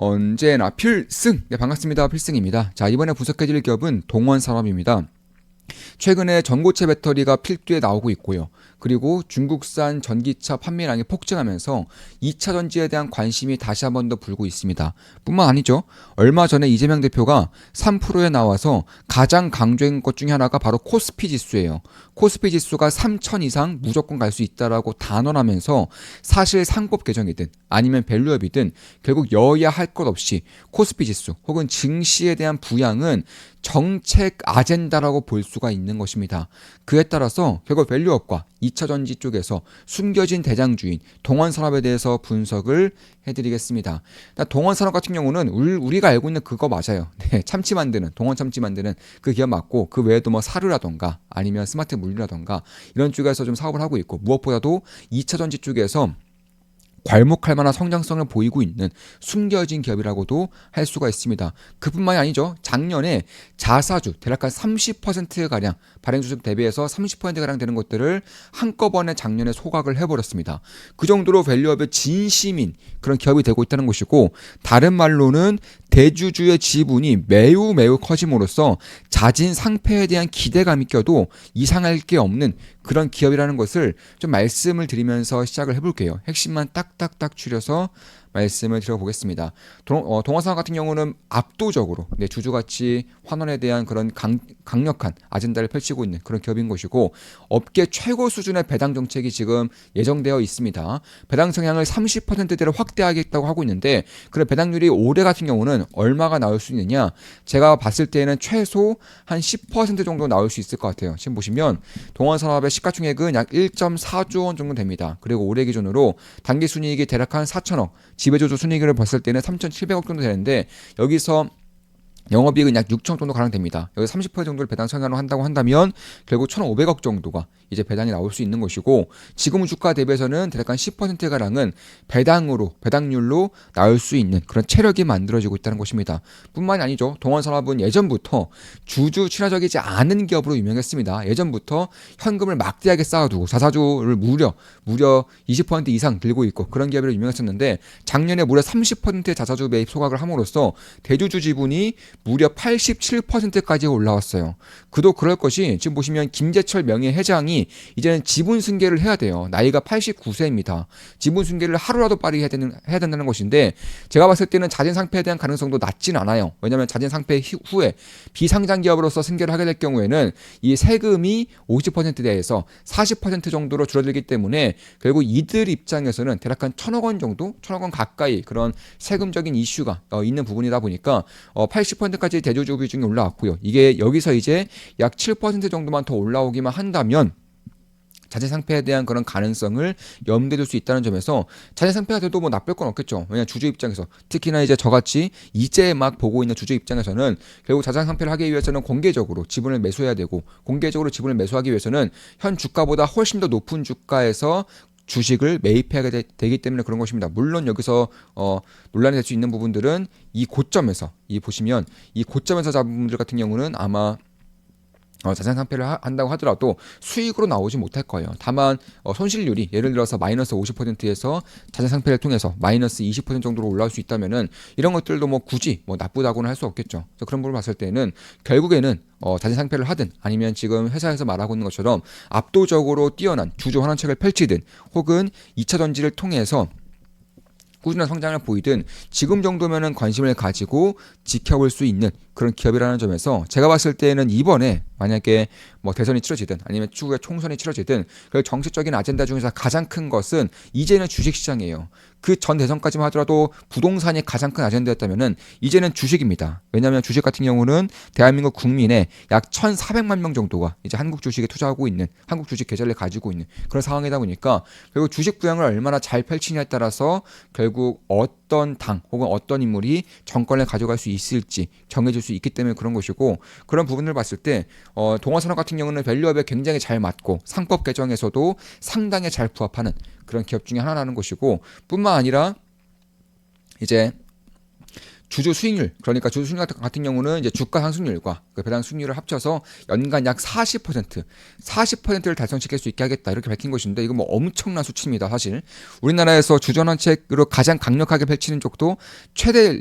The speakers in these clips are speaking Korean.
언제나 필승! 네, 반갑습니다. 필승입니다. 자, 이번에 분석해드릴 기업은 동원산업입니다. 최근에 전고체 배터리가 필두에 나오고 있고요. 그리고 중국산 전기차 판매량이 폭증하면서 2차 전지에 대한 관심이 다시 한 번 더 불고 있습니다. 뿐만 아니죠. 얼마 전에 이재명 대표가 3%에 나와서 가장 강조한 것 중에 하나가 바로 코스피 지수예요. 코스피 지수가 3,000 이상 무조건 갈 수 있다라고 단언하면서 사실 상법 개정이든 아니면 밸류업이든 결국 여야 할 것 없이 코스피 지수 혹은 증시에 대한 부양은 정책 아젠다라고 볼 수가 있는 것입니다. 그에 따라서 결국 밸류업과 2차 전지 쪽에서 숨겨진 대장주인 동원산업에 대해서 분석을 해드리겠습니다. 동원산업 같은 경우는 우리가 알고 있는 그거 맞아요. 네, 참치 만드는 동원 참치 만드는 그 기업 맞고 그 외에도 뭐 사료라던가 아니면 스마트 물류라던가 이런 쪽에서 좀 사업을 하고 있고 무엇보다도 2차 전지 쪽에서 괄목할 만한 성장성을 보이고 있는 숨겨진 기업이라고도 할 수가 있습니다. 그뿐만이 아니죠. 작년에 자사주 대략 한 30%가량 발행주식 대비해서 30%가량 되는 것들을 한꺼번에 작년에 소각을 해버렸습니다. 그 정도로 밸류업의 진심인 그런 기업이 되고 있다는 것이고, 다른 말로는 대주주의 지분이 매우 커짐으로써 자진 상폐에 대한 기대감이 껴도 이상할 게 없는 그런 기업이라는 것을 좀 말씀을 드리면서 시작을 해볼게요. 핵심만 딱딱딱 추려서 말씀을 드려보겠습니다. 동원산업 같은 경우는 압도적으로 주주가치 환원에 대한 그런 강력한 아젠다를 펼치고 있는 그런 기업인 것이고, 업계 최고 수준의 배당 정책이 지금 예정되어 있습니다. 배당 성향을 30%대로 확대하겠다고 하고 있는데, 그런 배당률이 올해 같은 경우는 얼마가 나올 수 있느냐, 제가 봤을 때는 최소 한 10% 정도 나올 수 있을 것 같아요. 지금 보시면 동원산업의 시가총액은 약 1.4조 원 정도 됩니다. 그리고 올해 기준으로 당기순이익이 대략 한 4천억, 지배주주 순이익을 봤을 때는 3,700억 정도 되는데, 여기서 영업이익은 약 6천 정도 가량 됩니다. 여기 30% 정도를 배당 성향으로 한다고 한다면 결국 1,500억 정도가 이제 배당이 나올 수 있는 것이고, 지금 주가 대비해서는 대략 한 10%가량은 배당률로 나올 수 있는 그런 체력이 만들어지고 있다는 것입니다. 뿐만이 아니죠. 동원산업은 예전부터 주주 친화적이지 않은 기업으로 유명했습니다. 예전부터 현금을 막대하게 쌓아두고 자사주를 무려 20% 이상 들고 있고 그런 기업으로 유명했었는데, 작년에 무려 30%의 자사주 매입 소각을 함으로써 대주주 지분이 무려 87%까지 올라왔어요. 그도 그럴 것이, 지금 보시면 김재철 명예회장이 이제는 지분 승계를 해야 돼요. 나이가 89세입니다. 지분 승계를 하루라도 빨리 해야 된다는 것인데, 제가 봤을 때는 자진 상폐에 대한 가능성도 낮진 않아요. 왜냐하면 자진 상폐 후에 비상장 기업으로서 승계를 하게 될 경우에는 이 세금이 50%대에서 40% 정도로 줄어들기 때문에 결국 이들 입장에서는 대략 한 1,000억 원 정도, 1,000억 원 가까이 그런 세금적인 이슈가 있는 부분이다 보니까 80%까지 대주주 비중이 올라왔고요. 이게 여기서 이제 약 7% 정도만 더 올라오기만 한다면 자재 상폐에 대한 그런 가능성을 염두에 둘 수 있다는 점에서, 자재 상폐가 돼도 뭐 나쁠 건 없겠죠. 왜냐, 주주 입장에서, 특히나 이제 저같이 이제 막 보고 있는 주주 입장에서는 결국 자재 상폐를 하기 위해서는 공개적으로 지분을 매수해야 되고, 공개적으로 지분을 매수하기 위해서는 현 주가보다 훨씬 더 높은 주가에서 주식을 매입해야 되기 때문에 그런 것입니다. 물론 여기서 논란이 될 수 있는 부분들은 이 고점에서, 보시면 이 고점에서 잡은 분들 같은 경우는 아마 자산 상폐를 한다고 하더라도 수익으로 나오지 못할 거예요. 다만 손실률이 예를 들어서 마이너스 50%에서 자산 상폐를 통해서 마이너스 20% 정도로 올라올 수 있다면은 이런 것들도 뭐 굳이 나쁘다고는 할 수 없겠죠. 그래서 그런 부분을 봤을 때는 결국에는 자산 상폐를 하든 아니면 지금 회사에서 말하고 있는 것처럼 압도적으로 뛰어난 주주 환원책을 펼치든 혹은 2차 전지를 통해서 꾸준한 성장을 보이든 지금 정도면은 관심을 가지고 지켜볼 수 있는 그런 기업이라는 점에서, 제가 봤을 때는 이번에 만약에 뭐 대선이 치러지든 아니면 추후에 총선이 치러지든 그 정치적인 아젠다 중에서 가장 큰 것은 이제는 주식시장이에요. 그 전 대선까지만 하더라도 부동산이 가장 큰 아젠다였다면은 이제는 주식입니다. 왜냐하면 주식 같은 경우는 대한민국 국민의 약 1,400만 명 정도가 이제 한국 주식에 투자하고 있는, 한국 주식 계좌를 가지고 있는 그런 상황이다 보니까 결국 주식 부양을 얼마나 잘 펼치냐에 따라서 결국 어떤 당 혹은 어떤 인물이 정권을 가져갈 수 있을지 정해질 수 있기 때문에 그런 것이고, 그런 부분을 봤을 때 동원산업 같은 경우는 밸류업에 굉장히 잘 맞고 상법 개정에서도 상당히 잘 부합하는 그런 기업 중에 하나라는 것이고, 뿐만 아니라 이제 주주 수익률, 그러니까 주주 수익률 같은 경우는 이제 주가 상승률과 그 배당 수익률을 합쳐서 연간 약 40%를 달성시킬 수 있게 하겠다 이렇게 밝힌 것인데, 이거 뭐 엄청난 수치입니다. 사실 우리나라에서 주전환책으로 가장 강력하게 펼치는 쪽도 최대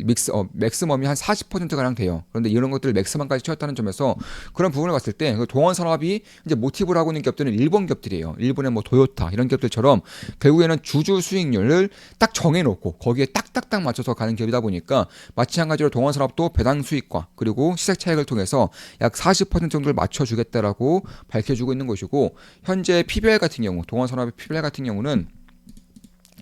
맥시멈이 한 40% 가량 돼요. 그런데 이런 것들을 맥시멈까지 채웠다는 점에서 그런 부분을 봤을 때 동원 산업이 이제 모티브를 하고 있는 기업들은 일본 기업들이에요. 일본의 뭐 도요타 이런 기업들처럼 결국에는 주주 수익률을 딱 정해놓고 거기에 딱딱딱 맞춰서 가는 기업이다 보니까 마찬가지로 동원산업도 배당 수익과 그리고 시세 차익을 통해서 약 40% 정도를 맞춰주겠다라고 밝혀주고 있는 것이고, 현재 PBR 같은 경우, 동원산업의 PBR 같은 경우는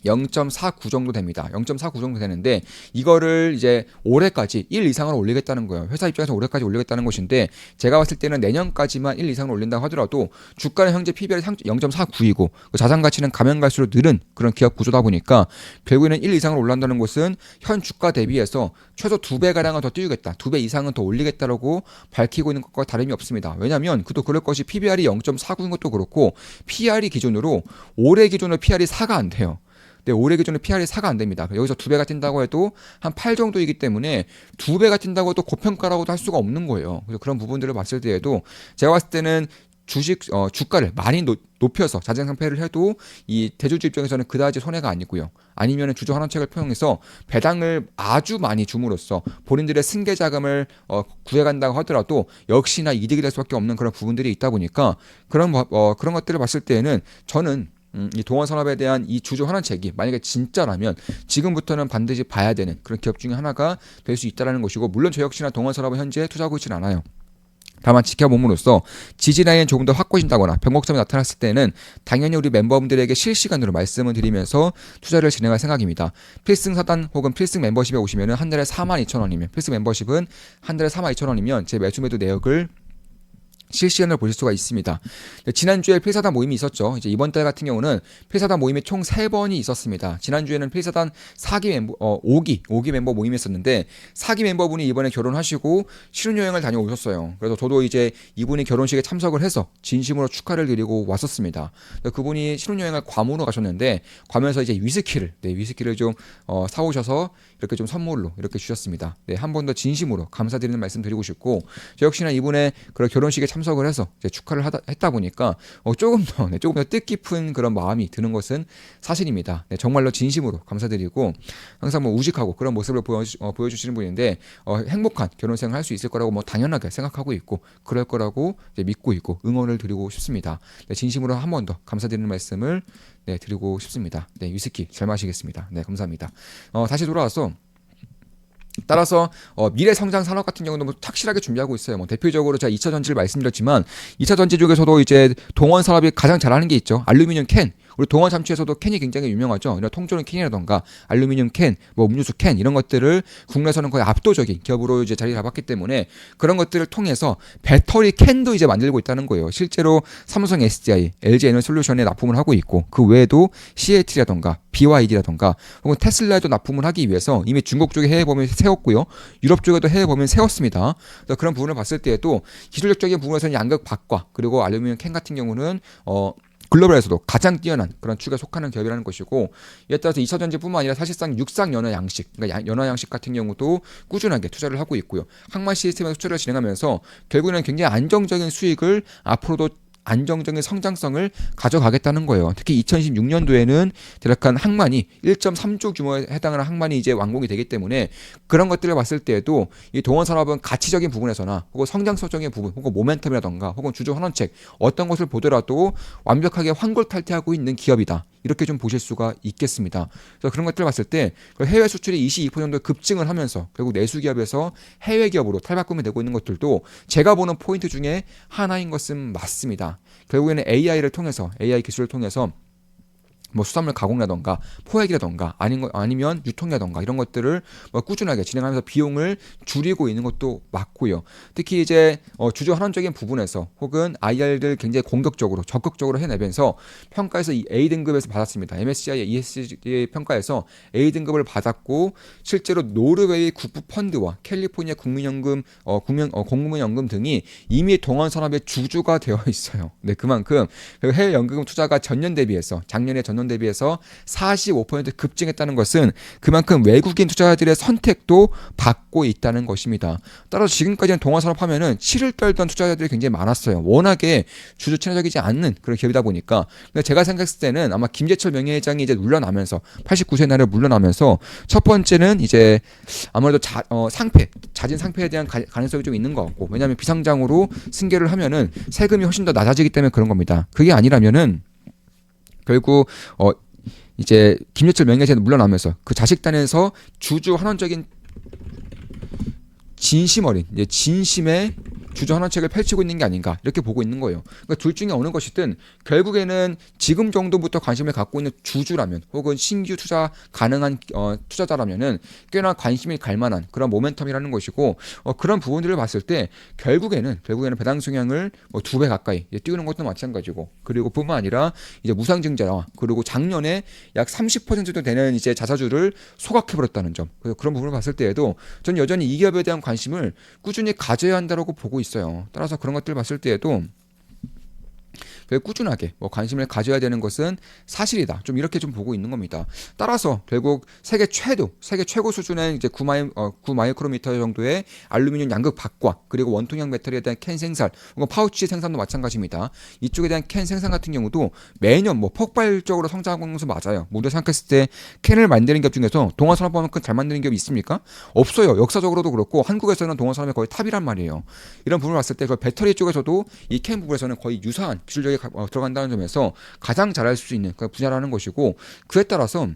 0.49 정도 됩니다. 0.49 정도 되는데 이거를 이제 올해까지 1 이상으로 올리겠다는 거예요. 회사 입장에서 올해까지 올리겠다는 것인데, 제가 봤을 때는 내년까지만 1 이상으로 올린다고 하더라도 주가는 현재 PBR이 0.49이고 자산 가치는 가면 갈수록 늘은 그런 기업 구조다 보니까 결국에는 1 이상으로 올란다는 것은 현 주가 대비해서 최소 2배 가량은 더 띄우겠다, 2배 이상은 더 올리겠다라고 밝히고 있는 것과 다름이 없습니다. 왜냐하면 그도 그럴 것이 PBR이 0.49인 것도 그렇고 PR이 기준으로 올해 기준으로 PR이 4가 안 돼요. 올해 기준으로 PR이 4가 안 됩니다. 여기서 2배가 뛴다고 해도 한 8 정도이기 때문에 2배가 뛴다고 해도 고평가라고도 할 수가 없는 거예요. 그래서 그런 부분들을 봤을 때에도 제가 봤을 때는 주가를 많이 높여서 자생 상패를 해도 이 대주주 입장에서는 그다지 손해가 아니고요. 아니면 주주 환원책을 포용해서 배당을 아주 많이 줌으로써 본인들의 승계 자금을 구해간다고 하더라도 역시나 이득이 될 수밖에 없는 그런 부분들이 있다 보니까 그런 것들을 봤을 때에는 저는 이 동원산업에 대한 이 주주 환원책이 만약에 진짜라면 지금부터는 반드시 봐야 되는 그런 기업 중에 하나가 될 수 있다는 것이고, 물론 저 역시나 동원산업은 현재 투자하고 있지는 않아요. 다만 지켜봄으로써 지지라인이 조금 더 확고해진다거나 변곡점이 나타났을 때는 당연히 우리 멤버분들에게 실시간으로 말씀을 드리면서 투자를 진행할 생각입니다. 필승 사단 혹은 필승 멤버십에 오시면 한 달에 42,000원이면, 필승 멤버십은 한 달에 42,000원이면 제 매수 매도 내역을 실시간으로 보실 수가 있습니다. 지난주에 필사단 모임이 있었죠. 이제 이번 달 같은 경우는 필사단 모임이 총 3번이 있었습니다. 지난주에는 필사단 5기 멤버 모임이 있었는데 4기 멤버분이 이번에 결혼하시고 신혼여행을 다녀오셨어요. 그래서 저도 이제 이분이 결혼식에 참석을 해서 진심으로 축하를 드리고 왔었습니다. 그분이 신혼여행을 괌으로 가셨는데 괌에서 이제 위스키를 좀 사오셔서 이렇게 좀 선물로 이렇게 주셨습니다. 한 번 더 진심으로 감사드리는 말씀 드리고 싶고, 저 역시나 이분의 그런 결혼식에 참석을 해서 이제 축하를 했다 보니까 조금 더 뜻깊은 그런 마음이 드는 것은 사실입니다. 정말로 진심으로 감사드리고, 항상 뭐 우직하고 그런 모습을 보여주시는 분인데 행복한 결혼생활 할 수 있을 거라고 뭐 당연하게 생각하고 있고 그럴 거라고 이제 믿고 있고 응원을 드리고 싶습니다. 진심으로 한 번 더 감사드리는 말씀을 드리고 싶습니다. 위스키 잘 마시겠습니다. 감사합니다. 다시 돌아와서 따라서 미래 성장 산업 같은 경우는 뭐 확실하게 준비하고 있어요. 뭐 대표적으로 제가 2차 전지를 말씀드렸지만 2차 전지 중에서도 이제 동원 산업이 가장 잘하는 게 있죠. 알루미늄 캔. 우리 동원 잠취에서도 캔이 굉장히 유명하죠. 통조림 캔이라던가 알루미늄 캔, 뭐 음료수 캔 이런 것들을 국내에서는 거의 압도적인 기업으로 이제 자리 잡았기 때문에 그런 것들을 통해서 배터리 캔도 이제 만들고 있다는 거예요. 실제로 삼성 SDI, LG 에너솔루션에 납품을 하고 있고 그 외에도 CAT라던가 BYD라던가 혹은 테슬라에도 납품을 하기 위해서 이미 중국 쪽에 해외 범위를 세웠고요. 유럽 쪽에도 해외 범위를 세웠습니다. 그래서 그런 부분을 봤을 때에도 기술력적인 부분에서는 양극박과 그리고 알루미늄 캔 같은 경우는 글로벌에서도 가장 뛰어난 그런 축에 속하는 기업이라는 것이고, 이에 따라서 2차 전지뿐만 아니라 사실상 육상 연화 양식, 그러니까 연화 양식 같은 경우도 꾸준하게 투자를 하고 있고요. 항만 시스템에서 투자를 진행하면서 결국에는 굉장히 안정적인 수익을 앞으로도 안정적인 성장성을 가져가겠다는 거예요. 특히 2016년도에는 대략 항만이 1.3조 규모에 해당하는 항만이 이제 완공이 되기 때문에 그런 것들을 봤을 때에도 이 동원 산업은 가치적인 부분에서나 혹은 성장성적인 부분 혹은 모멘텀이라던가 혹은 주주 환원책 어떤 것을 보더라도 완벽하게 환골탈퇴하고 있는 기업이다. 이렇게 좀 보실 수가 있겠습니다. 그래서 그런 것들을 봤을 때 해외 수출이 22% 정도 급증을 하면서 결국 내수 기업에서 해외 기업으로 탈바꿈이 되고 있는 것들도 제가 보는 포인트 중에 하나인 것은 맞습니다. 결국에는 AI 기술을 통해서 뭐 수산물 가공이라던가 포획이라던가 아니면 유통이라던가 이런 것들을 뭐 꾸준하게 진행하면서 비용을 줄이고 있는 것도 맞고요. 특히 이제 주주 환원적인 부분에서 혹은 IR들 굉장히 적극적으로 해내면서 평가에서 이 A등급에서 받았습니다. MSCI ESG 평가에서 A등급을 받았고 실제로 노르웨이 국부 펀드와 캘리포니아 국민연금 공무원연금 등이 이미 동원 산업의 주주가 되어 있어요. 그만큼 해외 연금 투자가 작년에 전년 대비해서 45% 급증했다는 것은 그만큼 외국인 투자자들의 선택도 받고 있다는 것입니다. 따라서 지금까지는 동아산업 하면은 치를 떨던 투자자들이 굉장히 많았어요. 워낙에 주주 친화적이지 않는 그런 기업이다 보니까. 근데 제가 생각했을 때는 아마 김재철 명예회장이 이제 물러나면서 89세 날에 물러나면서 첫 번째는 이제 아무래도 자진 상패에 대한 가능성이 좀 있는 것 같고, 왜냐하면 비상장으로 승계를 하면은 세금이 훨씬 더 낮아지기 때문에 그런 겁니다. 그게 아니라면은 결국 이제 김재철 명예회장이 물러나면서 그 자식단에서 주주 환원적인 진심 어린 진심의 주주 환원책을 펼치고 있는 게 아닌가 이렇게 보고 있는 거예요. 그러니까 둘 중에 어느 것이든 결국에는 지금 정도부터 관심을 갖고 있는 주주라면 혹은 신규 투자 가능한 투자자라면은 꽤나 관심이 갈 만한 그런 모멘텀이라는 것이고, 그런 부분들을 봤을 때 결국에는 배당 성향을 2배 가까이 띄우는 것도 마찬가지고, 그리고 뿐만 아니라 이제 무상증자와 그리고 작년에 약 30% 정도 되는 이제 자사주를 소각해버렸다는 점, 그래서 그런 부분을 봤을 때에도 저는 여전히 이 기업에 대한 관심을 꾸준히 가져야 한다고 보고 있어요. 따라서 그런 것들을 봤을 때에도 꾸준하게 관심을 가져야 되는 것은 사실이다. 좀 이렇게 좀 보고 있는 겁니다. 따라서 결국 세계 최고 수준의 이제 9마이크로미터 정도의 알루미늄 양극 박과 그리고 원통형 배터리에 대한 캔 생산 혹은 파우치 생산도 마찬가지입니다. 이쪽에 대한 캔 생산 같은 경우도 매년 폭발적으로 성장하고 있는 것은 맞아요. 모두 생각했을 때 캔을 만드는 기업 중에서 동아산업만큼 잘 만드는 기업이 있습니까? 없어요. 역사적으로도 그렇고 한국에서는 동아산업이 거의 탑이란 말이에요. 이런 부분을 봤을 때 그 배터리 쪽에서도 이 캔 부분에서는 거의 유사한 기술력이 들어간다는 점에서 가장 잘할 수 있는 분야라는 것이고, 그에 따라서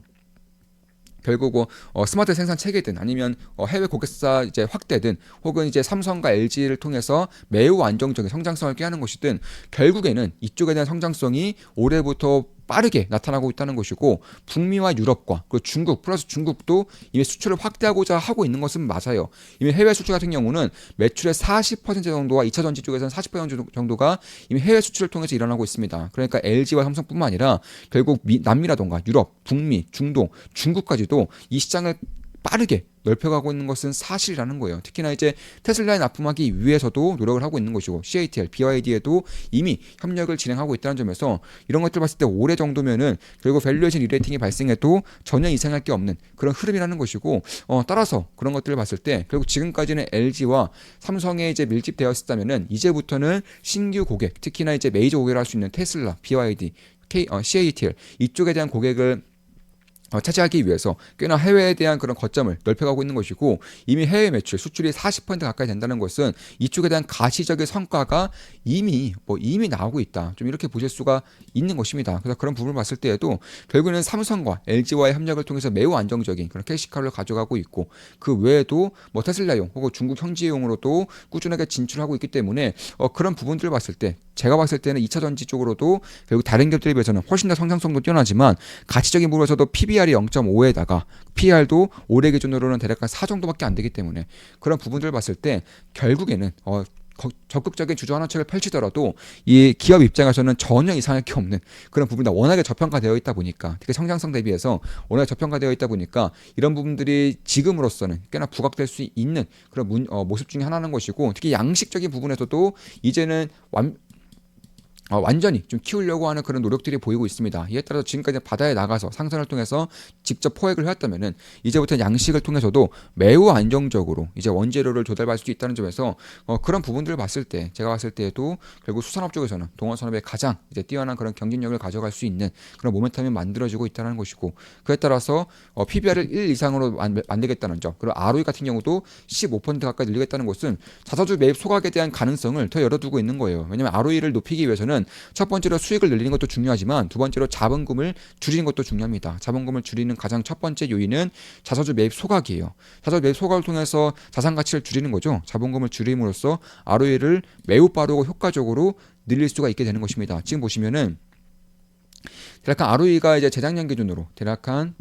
결국 스마트 생산 체계든 아니면 해외 고객사 이제 확대든 혹은 이제 삼성과 LG를 통해서 매우 안정적인 성장성을 꾀하는 것이든 결국에는 이쪽에 대한 성장성이 올해부터 빠르게 나타나고 있다는 것이고, 북미와 유럽과 그리고 중국 플러스 중국도 이미 수출을 확대하고자 하고 있는 것은 맞아요. 이미 해외 수출 같은 경우는 매출의 40% 정도가 2차 전지 쪽에서는 40% 정도가 이미 해외 수출을 통해서 일어나고 있습니다. 그러니까 LG와 삼성뿐만 아니라 결국 남미라던가 유럽, 북미, 중동, 중국까지도 이 시장을 빠르게 넓혀가고 있는 것은 사실이라는 거예요. 특히나 이제 테슬라에 납품하기 위해서도 노력을 하고 있는 것이고, CATL, BYD에도 이미 협력을 진행하고 있다는 점에서 이런 것들 봤을 때 올해 정도면은 결국 밸류에이션 리레이팅이 발생해도 전혀 이상할 게 없는 그런 흐름이라는 것이고, 따라서 그런 것들을 봤을 때 결국 지금까지는 LG와 삼성에 이제 밀집되었었다면은 이제부터는 신규 고객, 특히나 이제 메이저 고객을 할 수 있는 테슬라, BYD, CATL 이쪽에 대한 고객을 차지하기 위해서 꽤나 해외에 대한 그런 거점을 넓혀가고 있는 것이고, 이미 해외 매출 수출이 40% 가까이 된다는 것은 이쪽에 대한 가시적인 성과가 이미 나오고 있다. 좀 이렇게 보실 수가 있는 것입니다. 그래서 그런 부분을 봤을 때에도 결국에는 삼성과 LG와의 협력을 통해서 매우 안정적인 그런 캐시카우를 가져가고 있고, 그 외에도 테슬라용 혹은 중국 현지용으로도 꾸준하게 진출하고 있기 때문에 그런 부분들을 봤을 때 제가 봤을 때는 2차 전지 쪽으로도 결국 다른 기업들에 비해서는 훨씬 더 성장성도 뛰어나지만 가치적인 부분에서도 PBR이 0.5에다가 PR도 올해 기준으로는 대략 한 4 정도밖에 안 되기 때문에 그런 부분들을 봤을 때 결국에는 적극적인 주주 환원책을 펼치더라도 이 기업 입장에서는 전혀 이상할 게 없는 그런 부분이다. 워낙에 저평가되어 있다 보니까, 특히 성장성 대비해서 워낙에 저평가되어 있다 보니까 이런 부분들이 지금으로서는 꽤나 부각될 수 있는 그런 모습 중에 하나는 것이고, 특히 양식적인 부분에서도 이제는 완전히 좀 키우려고 하는 그런 노력들이 보이고 있습니다. 이에 따라서 지금까지 바다에 나가서 상선을 통해서 직접 포획을 해왔다면은 이제부터 양식을 통해서도 매우 안정적으로 이제 원재료를 조달받을 수 있다는 점에서 그런 부분들을 봤을 때 제가 봤을 때에도 결국 수산업 쪽에서는 동원산업의 가장 이제 뛰어난 그런 경쟁력을 가져갈 수 있는 그런 모멘텀이 만들어지고 있다는 것이고, 그에 따라서 PBR을 1 이상으로 만들겠다는 점, 그리고 ROE 같은 경우도 15% 가까이 늘리겠다는 것은 자사주 매입 소각에 대한 가능성을 더 열어두고 있는 거예요. 왜냐하면 ROE를 높이기 위해서는 첫 번째로 수익을 늘리는 것도 중요하지만 두 번째로 자본금을 줄이는 것도 중요합니다. 자본금을 줄이는 가장 첫 번째 요인은 자사주 매입 소각이에요. 자사주 매입 소각을 통해서 자산 가치를 줄이는 거죠. 자본금을 줄임으로써 ROE를 매우 빠르고 효과적으로 늘릴 수가 있게 되는 것입니다. 지금 보시면은 대략 한 ROE가 이제 재작년 기준으로 대략 한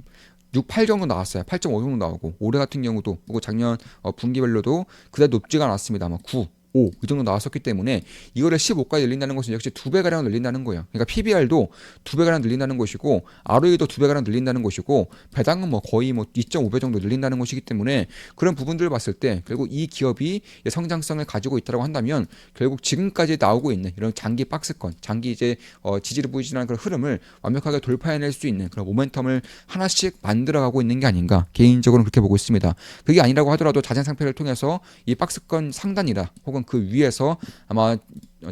6, 8 정도 나왔어요. 8.5 정도 나오고, 올해 같은 경우도 그리고 작년 분기별로도 그다지 높지가 않았습니다. 아마 9 5 이 정도 나왔었기 때문에 이거를 15까지 늘린다는 것은 역시 2배가량 늘린다는 거예요. 그러니까 PBR도 2배가량 늘린다는 것이고 ROE도 2배가량 늘린다는 것이고 배당은 뭐 거의 뭐 2.5배 정도 늘린다는 것이기 때문에 그런 부분들을 봤을 때 결국 이 기업이 성장성을 가지고 있다고 한다면 결국 지금까지 나오고 있는 이런 장기 박스권, 장기 이제 지지부진한 그런 흐름을 완벽하게 돌파해낼 수 있는 그런 모멘텀을 하나씩 만들어가고 있는 게 아닌가 개인적으로는 그렇게 보고 있습니다. 그게 아니라고 하더라도 자산 상패를 통해서 이 박스권 상단이라 혹은 그 위에서 아마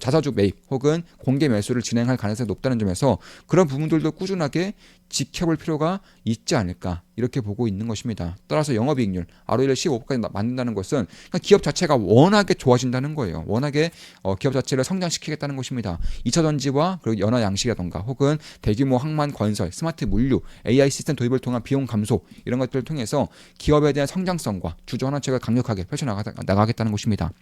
자사주 매입 혹은 공개 매수를 진행할 가능성이 높다는 점에서 그런 부분들도 꾸준하게 지켜볼 필요가 있지 않을까 이렇게 보고 있는 것입니다. 따라서 영업이익률 ROE를 15까지 만든다는 것은 기업 자체가 워낙에 좋아진다는 거예요. 워낙에 기업 자체를 성장시키겠다는 것입니다. 2차 전지와 그리고 연화 양식이라던가 혹은 대규모 항만 건설, 스마트 물류, AI 시스템 도입을 통한 비용 감소 이런 것들을 통해서 기업에 대한 성장성과 주주 환원책을 강력하게 펼쳐나가겠다는 것입니다.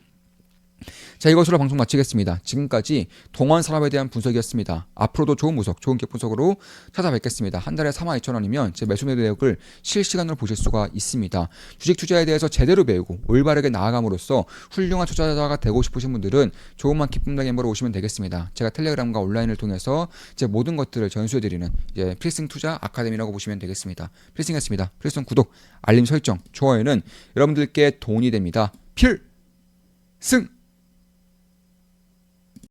자, 이것으로 방송 마치겠습니다. 지금까지 동원산업에 대한 분석이었습니다. 앞으로도 좋은 분석, 좋은 기업 분석으로 찾아뵙겠습니다. 한 달에 42,000원이면 제 매수 매도 내역을 실시간으로 보실 수가 있습니다. 주식 투자에 대해서 제대로 배우고 올바르게 나아감으로써 훌륭한 투자자가 되고 싶으신 분들은 조금만 기쁨 멤버로 오시면 되겠습니다. 제가 텔레그램과 온라인을 통해서 제 모든 것들을 전수해드리는 필승 투자 아카데미라고 보시면 되겠습니다. 필승이었습니다. 필승 구독, 알림 설정, 좋아요는 여러분들께 도움이 됩니다. 필승!